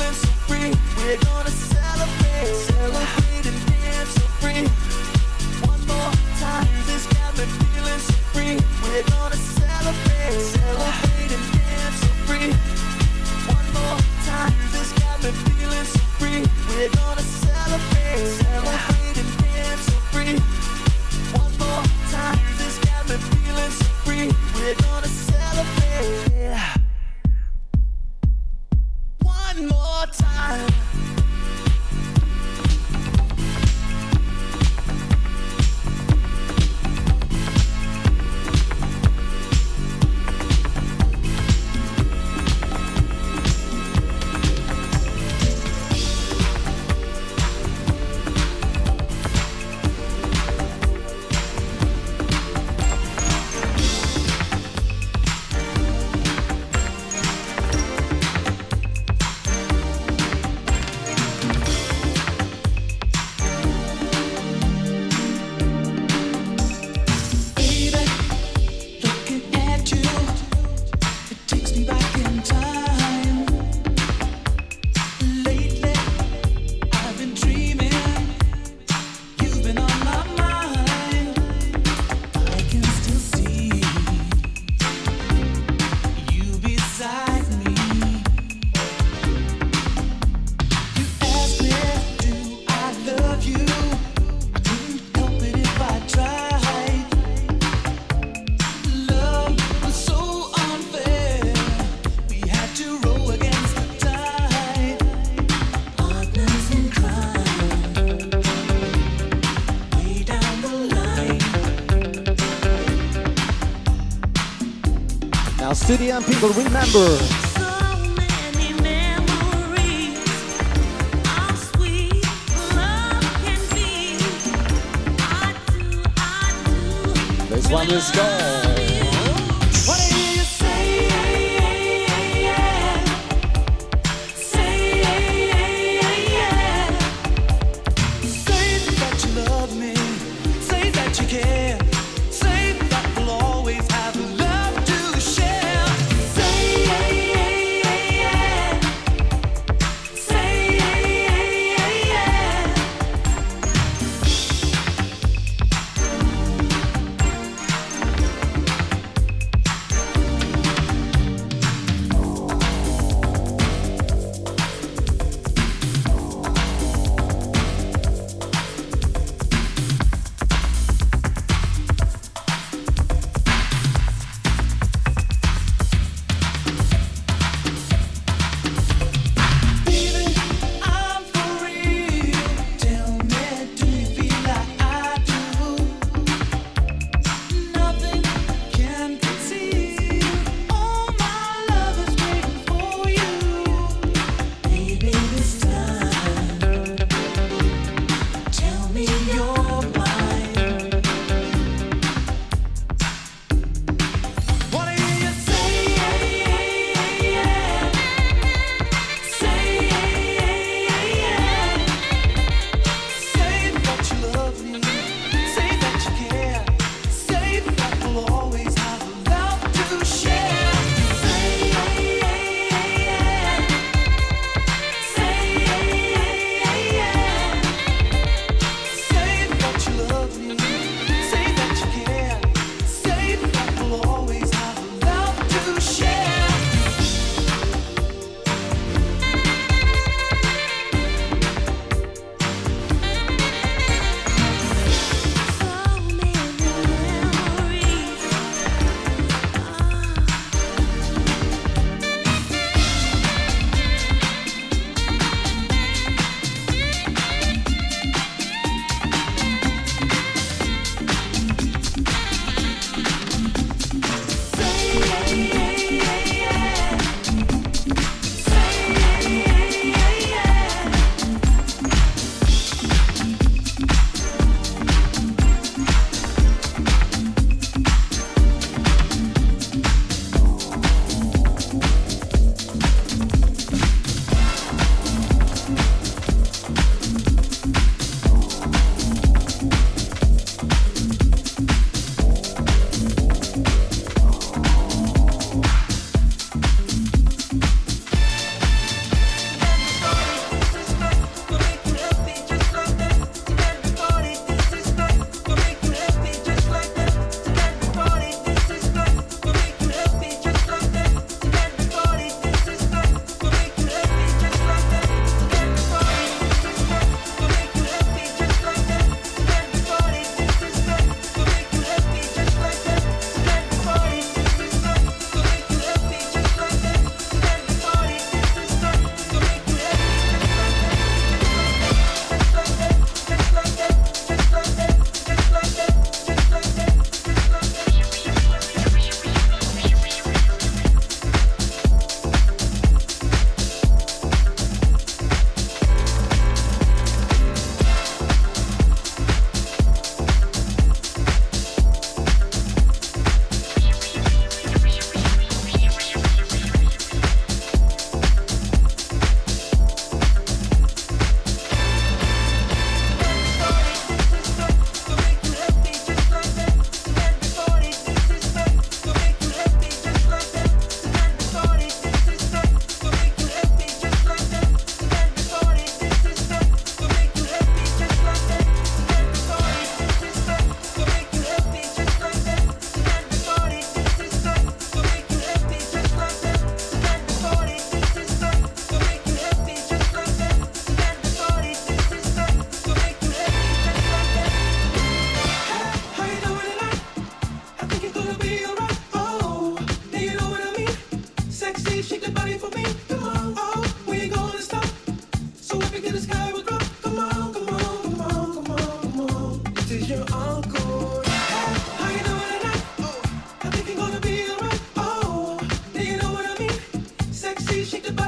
feeling so free. We're gonna celebrate, celebrate and dance so free. One more time, this got me feeling so free. We're gonna celebrate, celebrate and dance so free. One more time, this got me feeling so free. We're gonna celebrate, celebrate and dance so free. One more time, this got me feeling so free. We're gonna celebrate. One more time. Studio and people remember. This one is gone.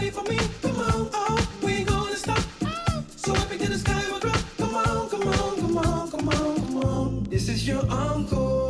ready for me? Come on, oh, we ain't gonna stop. So up into the sky we'll drop. Come on, come on, come on, come on, come on. This is your uncle.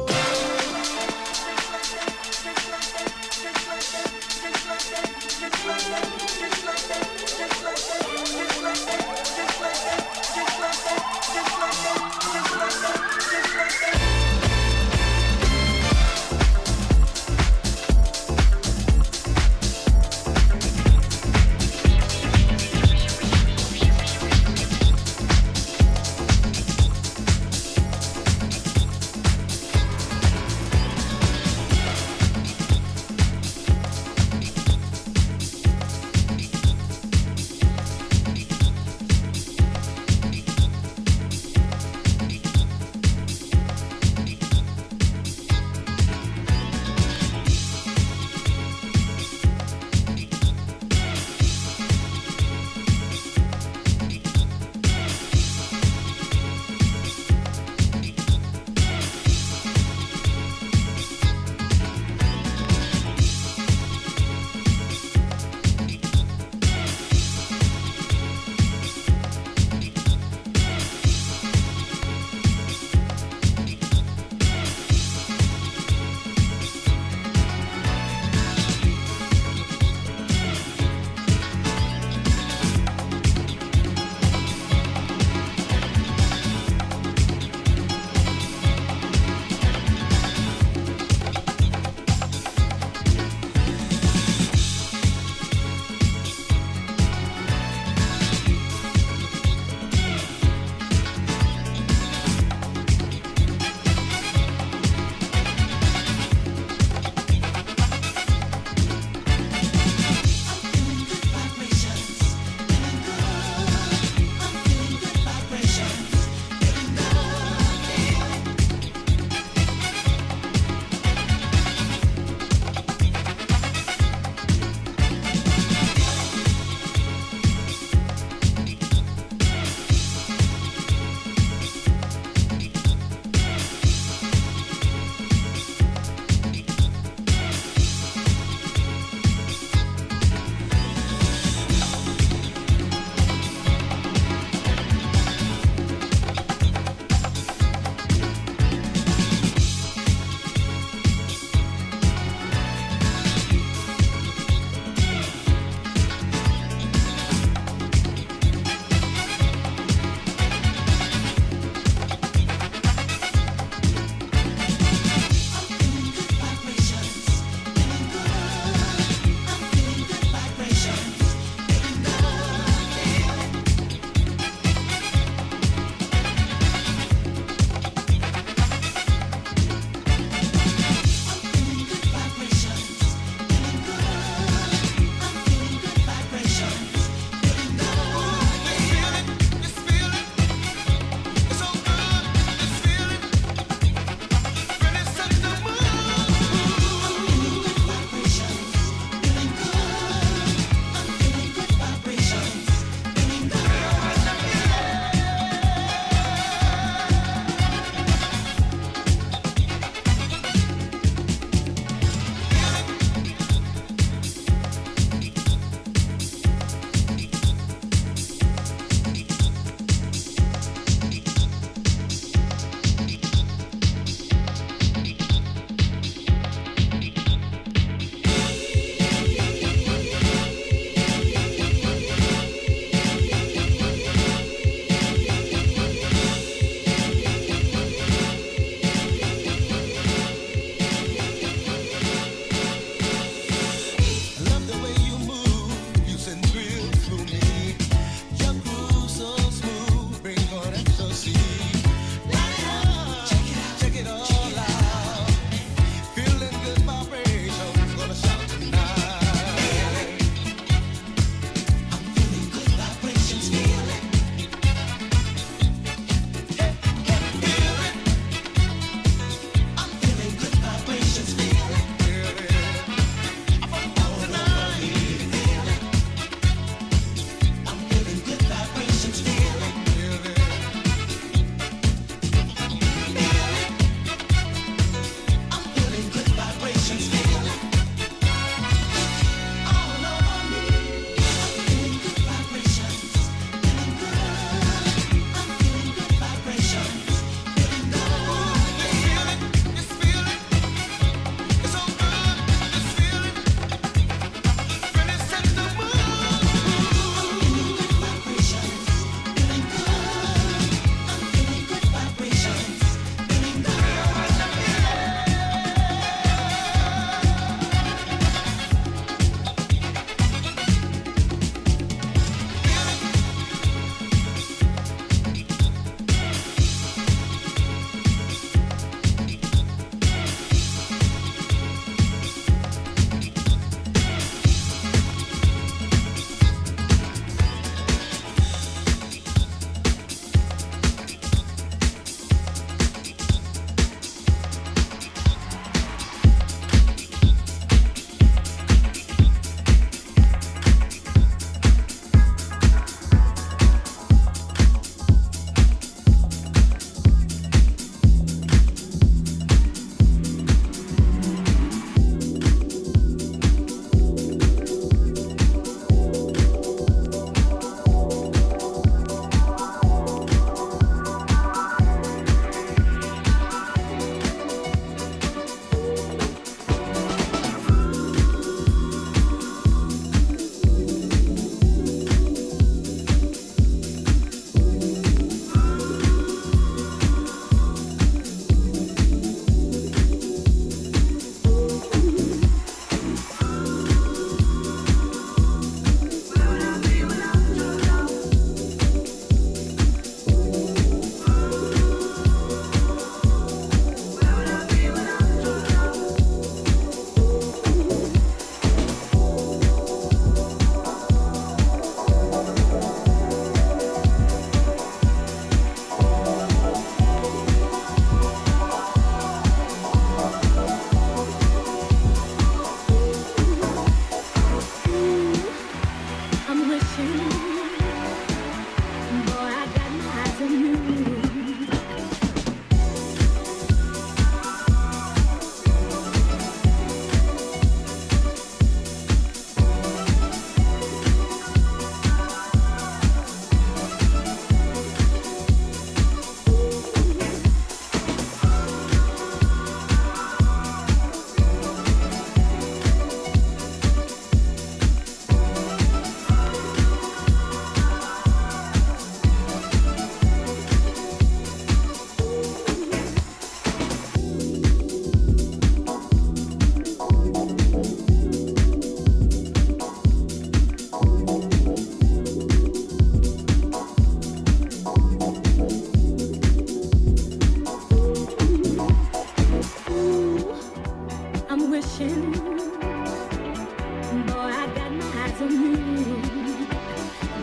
you.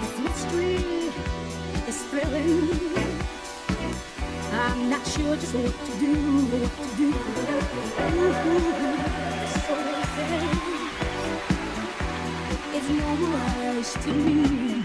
This mystery is thrilling. I'm not sure just what to do, what to do. So they say it's no rush to me.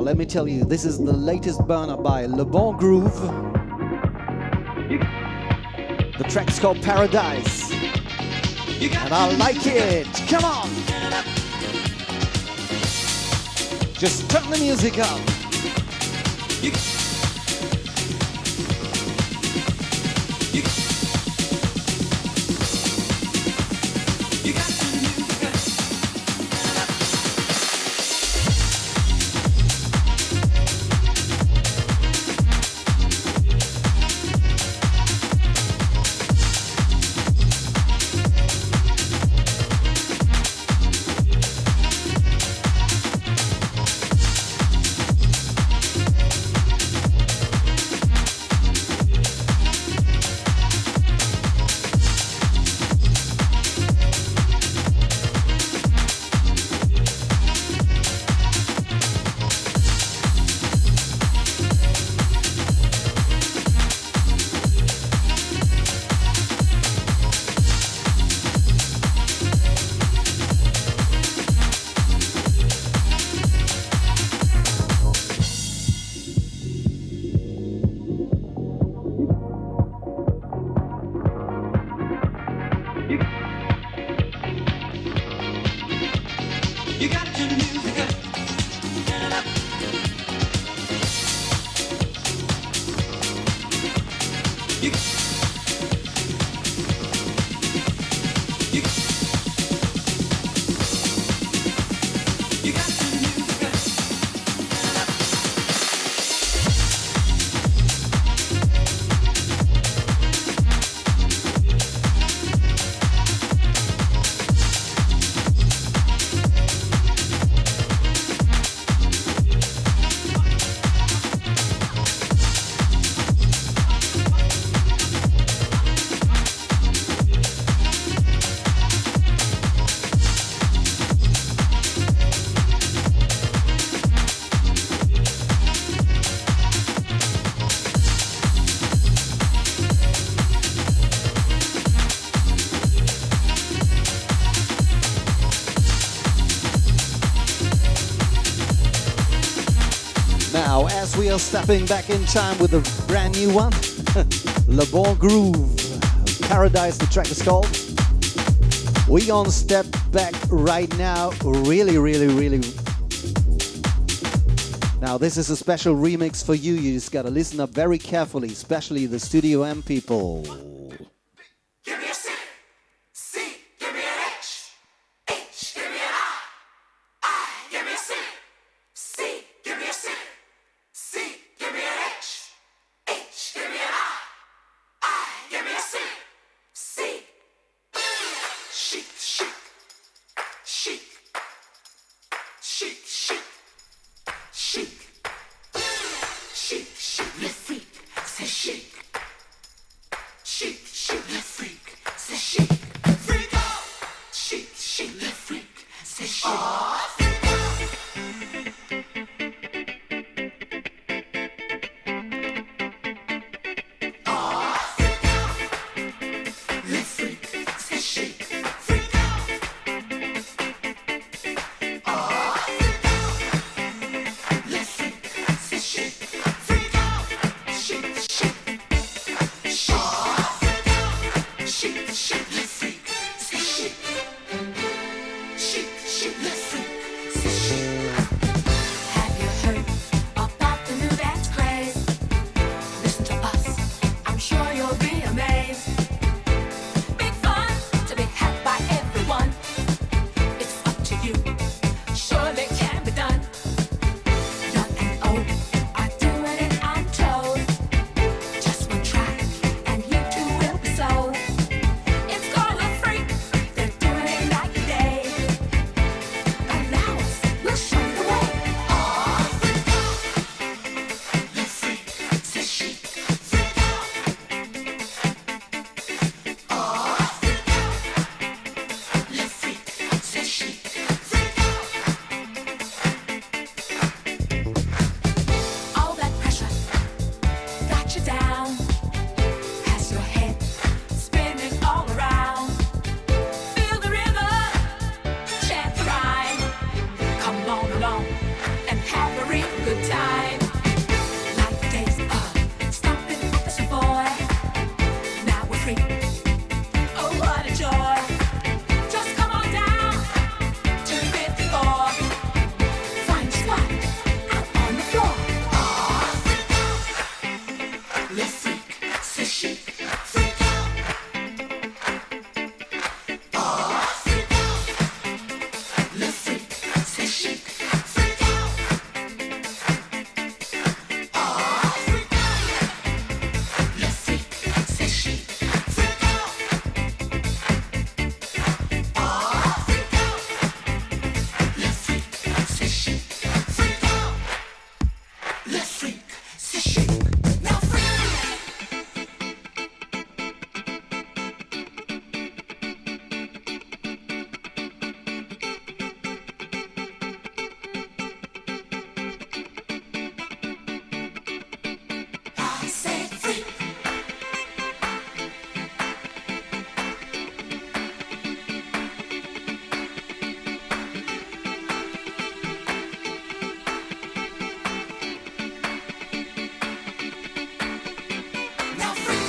Let me tell you, this is the latest burner by Le Bon Groove. The track's called Paradise. And I like it. Come on. Just turn the music up. Now, as we are stepping back in time with a brand new one, Le Bon Groove, Paradise, the track is called. We gonna step back right now, really. Now this is a special remix for you. You just gotta listen up very carefully, especially the Studio M people. Give me a C, C, give me an H, H, give me an I, give me a C, C, give me a C, C, give me an H, H, give me an I, give me a C, C. Chic, chic, chic, chic, chic, chic, chic, chic, le freak, c'est chic. Chic, chic, le freak, c'est chic. Freak out. Chic, chic, le freak, c'est chic. Le freak, c'est chic. Freak out. Le freak, c'est chic. Freak out. Chic, chic. Chic, chic, le freak, c'est chic. Chic, chic, le freak, c'est chic. Have you heard about the new dance craze? Listen to us, I'm sure you'll be amazed. Big fun to be had by everyone. It's up to you, surely can be done. Young and old are doing it, I'm told. Just one track and you too will be sold. It's called a freak, they're doing it night and day. Allow us, we'll show you the way. Freak out, le freak, c'est chic. Freak out, freak out, le freak, c'est chic. Freak out. All that pressure got you down. Has your head spinning all around. Feel the rhythm, chant the rhyme. Come on along and have a real good time. Like the days of stomping the Savoy. Now we're free. Oh, what a joy. Just come on down to 54. Find a spot out on the floor. Freak out. Le freak, c'est chic. Freak out. Freak out. Le freak, c'est chic. Freak out. Freak out. Le freak, c'est chic. Freak out. Freak out. Le freak, c'est chic. Freak out. Le freak, c'est chic. Now freak. I say freak. Now freak.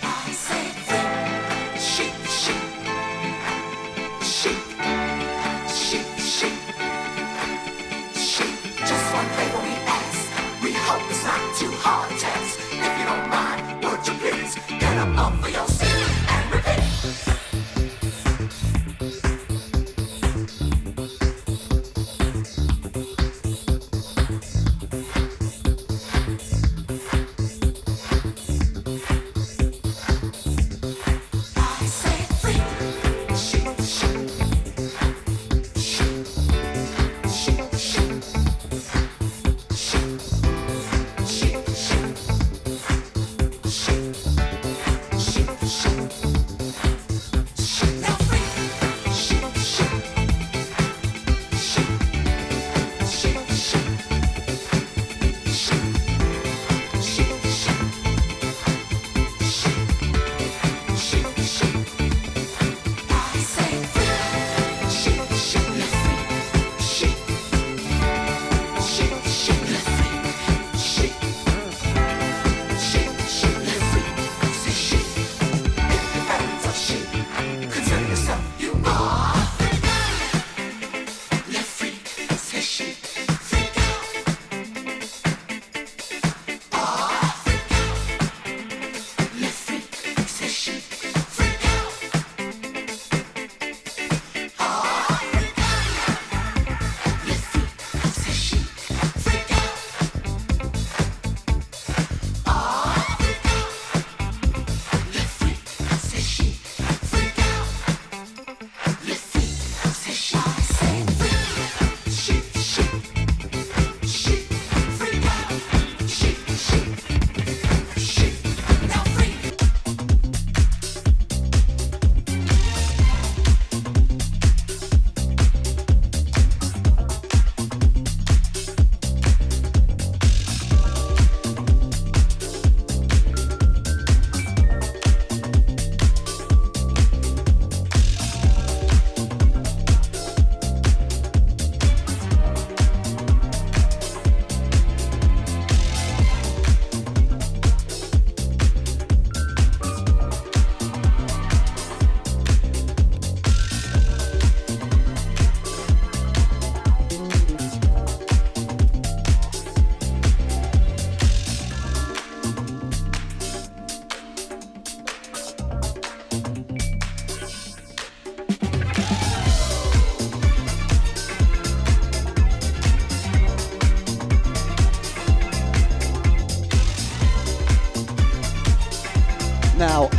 I say freak. Chic, chic. Chic. Chic, chic. Chic. Just one favor we ask. We hope it's not too hard to task. If you don't mind, would you please get up off of your seat and repeat? I say freak. Chic, chic. Chic. Chic, chic. Chic. Chic, chic. Chic. Chic, chic. Chic. Now freak. Chic, chic. Chic. Chic, chic. Chic. Chic, chic. Chic.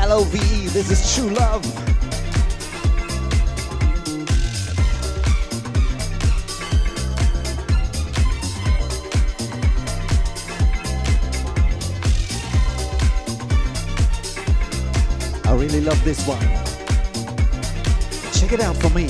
LOVE, this is True Love. I really love this one. Check it out for me.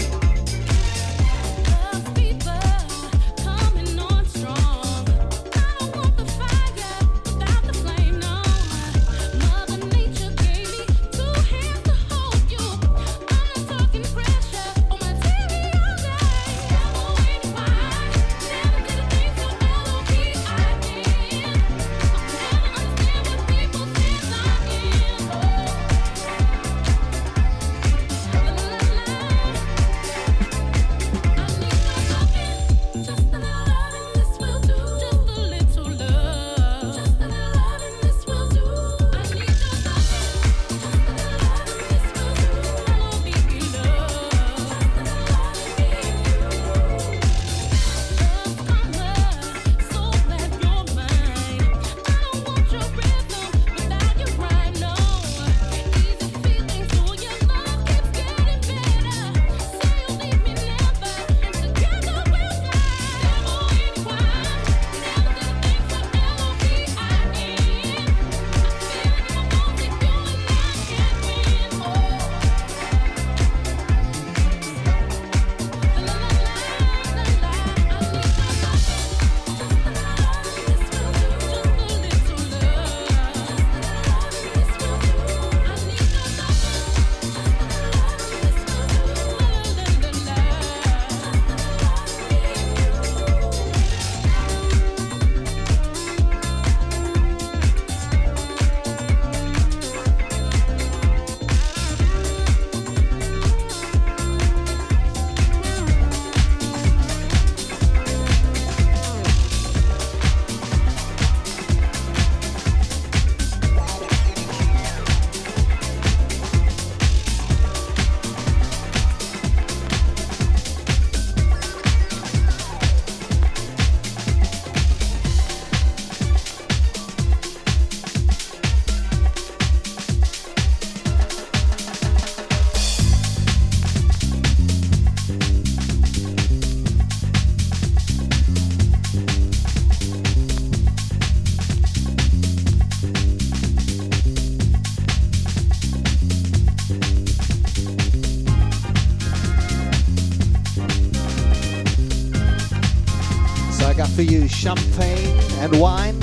For you, champagne and wine.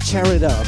Cheer it up.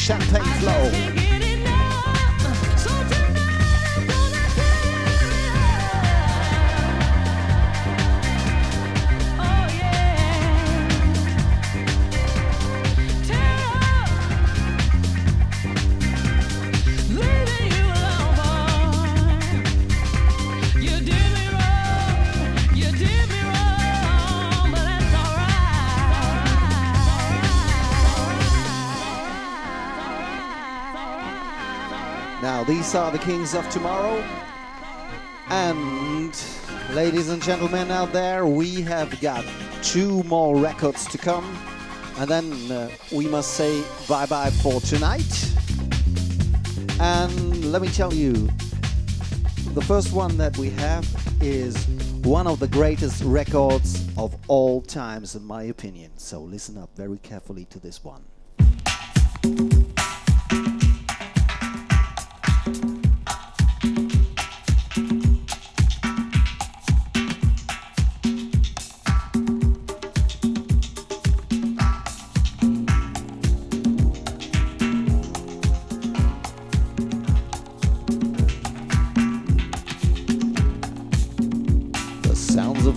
champagne flow. Now, these are the Kings of Tomorrow. And ladies and gentlemen out there, we have got 2 more records to come. And then we must say bye-bye for tonight. And let me tell you, the first one that we have is one of the greatest records of all times, in my opinion. So listen up very carefully to this one.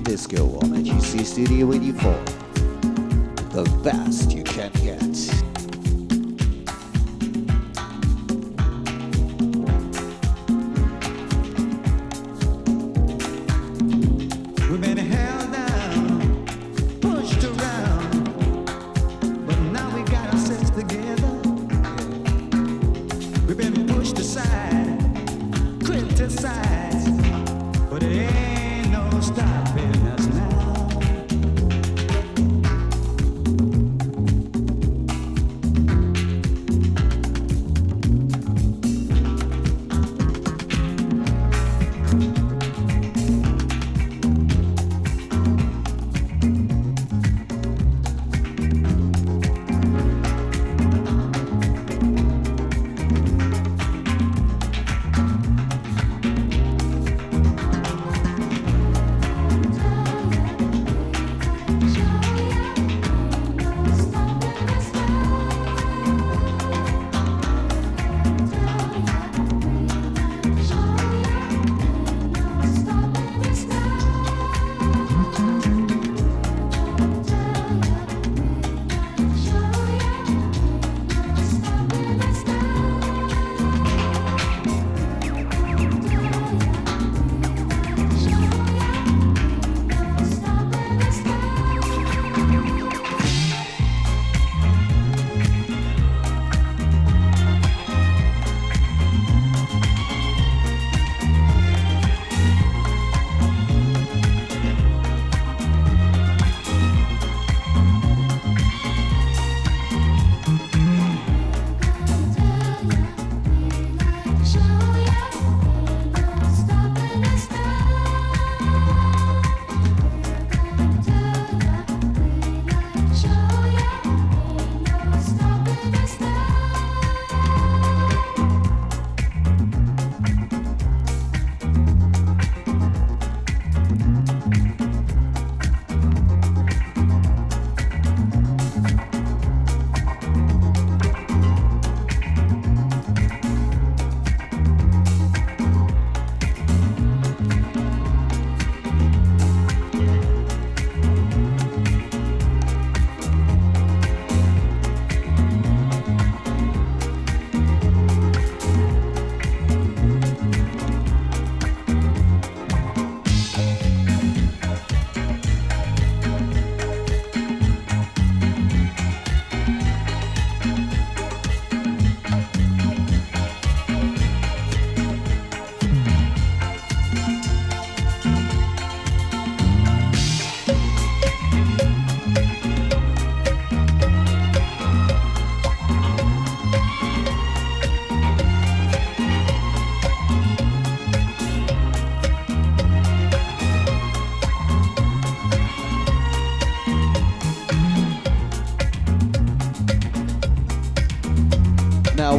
Disco on HHC Studio84. The best you can get. We've been held down, pushed around, but now we got ourselves together. We've been pushed aside, criticized, but it ain't no stopping us now.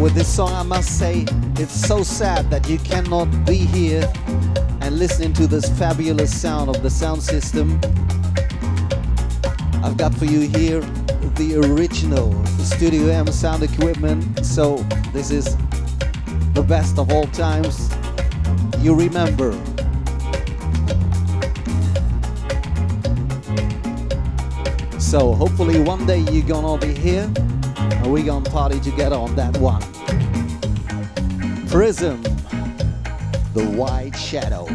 With this song, I must say, it's so sad that you cannot be here and listening to this fabulous sound of the sound system. I've got for you here with the original Studio M sound equipment, so this is the best of all times. You remember. So hopefully one day you're gonna be here and we're gonna party together on that one. Prism, the white shadow.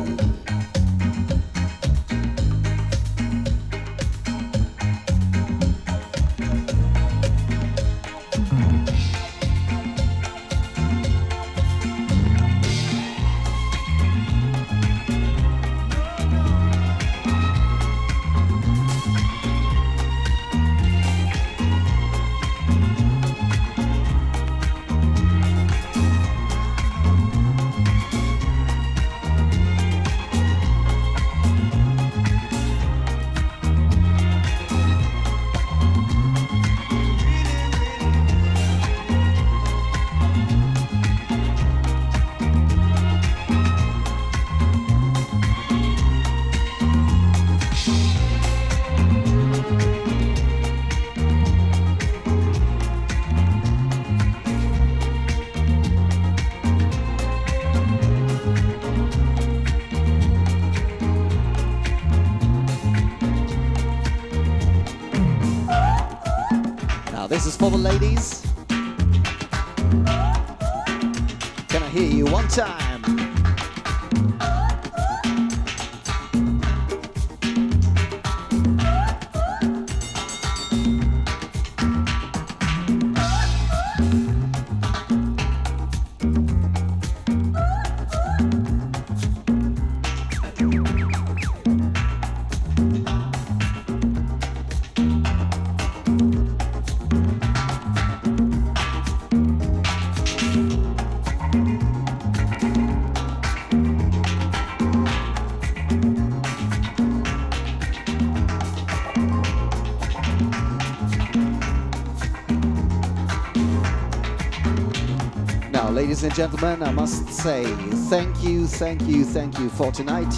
This is for the ladies. Can I hear you one time? Ladies and gentlemen, I must say thank you for tonight.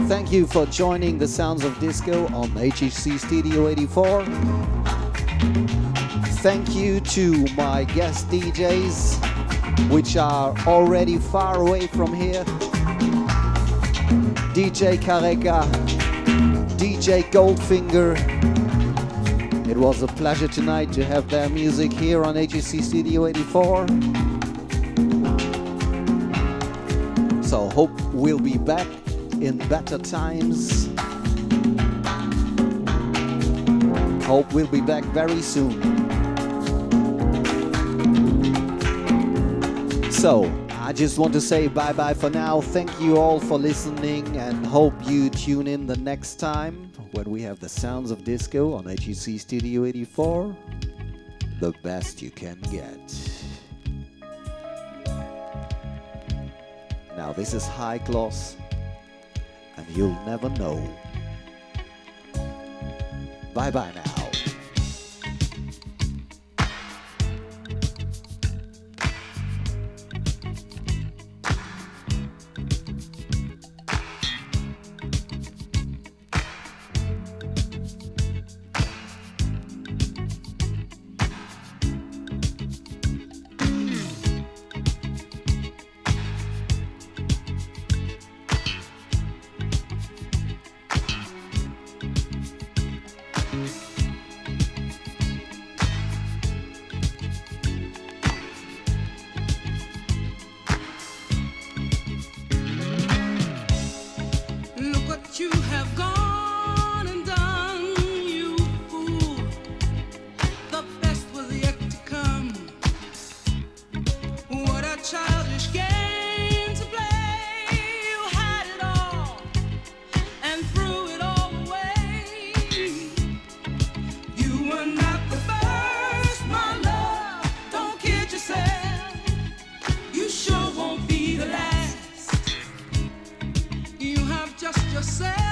Thank you for joining the Sounds of Disco on HHC Studio84. Thank you to my guest DJs, which are already far away from here. DJ Kareka, DJ Goldfinger. It was a pleasure tonight to have their music here on HHC Studio84. So hope we'll be back in better times. Hope we'll be back very soon. So I just want to say bye-bye for now. Thank you all for listening and hope you tune in the next time when we have the Sounds of Disco on HHC Studio84, the best you can get. Now this is high gloss, and you'll never know. Bye-bye now. You have gone and done, you fool. The best was yet to come. What a childish game to play. You had it all and threw it all away. You were not the first, my love. Don't kid yourself. You sure won't be the last. You have just yourself